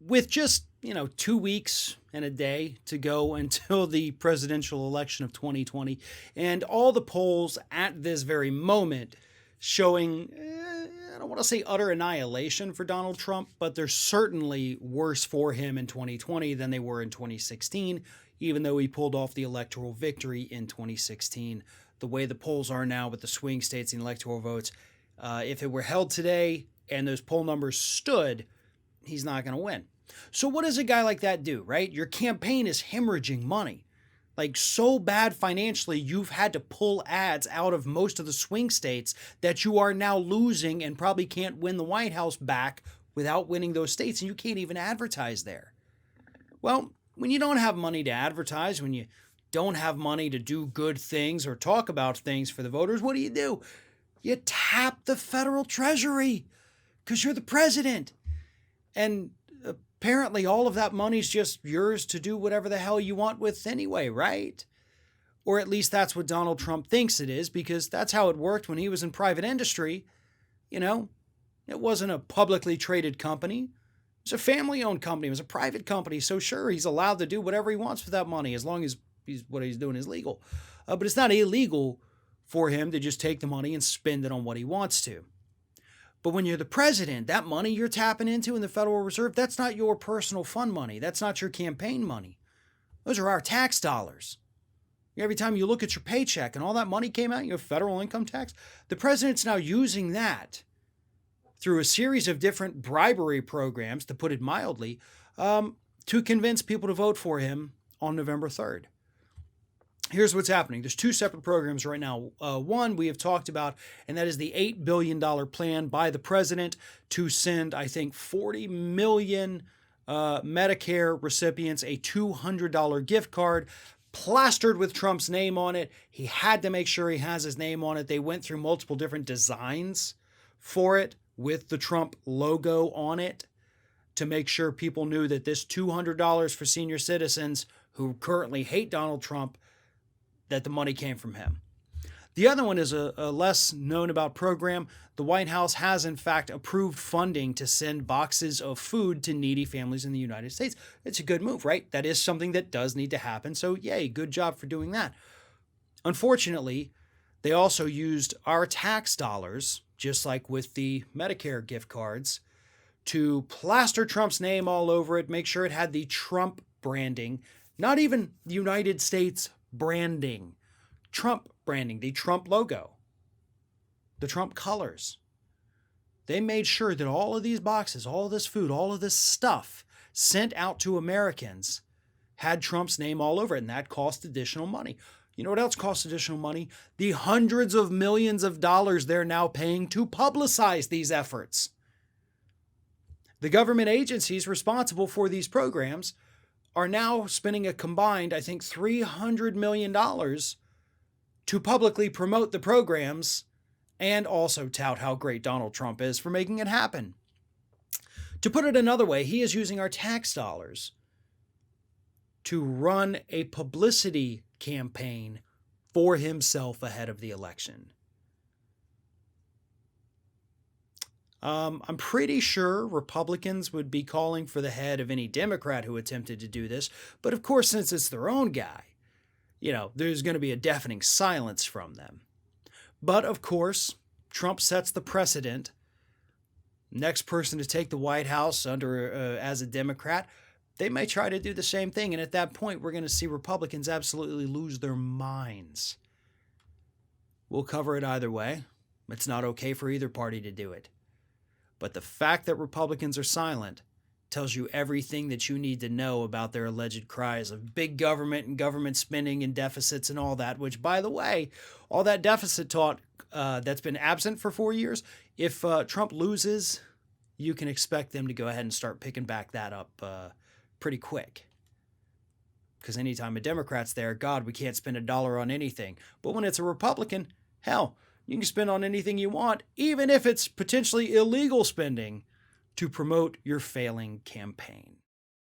with just, 2 weeks and a day to go until the presidential election of 2020, and all the polls at this very moment showing, I don't want to say utter annihilation for Donald Trump, but they're certainly worse for him in 2020 than they were in 2016, even though he pulled off the electoral victory in 2016. The way the polls are now with the swing states and electoral votes, if it were held today and those poll numbers stood, he's not going to win. So what does a guy like that do, right? Your campaign is hemorrhaging money. Like so bad financially, you've had to pull ads out of most of the swing states that you are now losing and probably can't win the White House back without winning those states, and you can't even advertise there. Well, when you don't have money to advertise, when you don't have money to do good things or talk about things for the voters, what do? You tap the federal treasury because you're the president. And apparently all of that money's just yours to do whatever the hell you want with anyway, right? Or at least that's what Donald Trump thinks it is, because that's how it worked when he was in private industry. It wasn't a publicly traded company. It was a family-owned company. It was a private company. So sure, he's allowed to do whatever he wants with that money as long as what he's doing is legal. But it's not illegal for him to just take the money and spend it on what he wants to. But when you're the president, that money you're tapping into in the Federal Reserve, that's not your personal fund money. That's not your campaign money. Those are our tax dollars. Every time you look at your paycheck and all that money came out, your federal income tax, the president's now using that through a series of different bribery programs, to put it mildly, to convince people to vote for him on November 3rd. Here's what's happening. There's two separate programs right now. One we have talked about, and that is the $8 billion plan by the president to send, I think, 40 million Medicare recipients a $200 gift card plastered with Trump's name on it. He had to make sure he has his name on it. They went through multiple different designs for it with the Trump logo on it to make sure people knew that this $200 for senior citizens who currently hate Donald Trump, that the money came from him. The other one is a less known about program. The White House has in fact approved funding to send boxes of food to needy families in the United States. It's a good move, right? That is something that does need to happen. So yay, good job for doing that. Unfortunately, they also used our tax dollars, just like with the Medicare gift cards, to plaster Trump's name all over it, make sure it had the Trump branding, not even the United States branding, Trump branding, the Trump logo, the Trump colors. They made sure that all of these boxes, all of this food, all of this stuff sent out to Americans had Trump's name all over it, and that cost additional money. You know what else costs additional money? The hundreds of millions of dollars they're now paying to publicize these efforts. The government agencies responsible for these programs are now spending a combined, I think, $300 million to publicly promote the programs and also tout how great Donald Trump is for making it happen. To put it another way, he is using our tax dollars to run a publicity campaign for himself ahead of the election. I'm pretty sure Republicans would be calling for the head of any Democrat who attempted to do this. But of course, since it's their own guy, there's going to be a deafening silence from them. But of course, Trump sets the precedent. Next person to take the White House as a Democrat, they may try to do the same thing. And at that point, we're going to see Republicans absolutely lose their minds. We'll cover it either way. It's not okay for either party to do it. But the fact that Republicans are silent tells you everything that you need to know about their alleged cries of big government and government spending and deficits and all that, which, by the way, all that deficit talk that's been absent for 4 years, if Trump loses, you can expect them to go ahead and start picking back that up pretty quick. Because anytime a Democrat's there, God, we can't spend a dollar on anything. But when it's a Republican, hell, you can spend on anything you want, even if it's potentially illegal spending, to promote your failing campaign.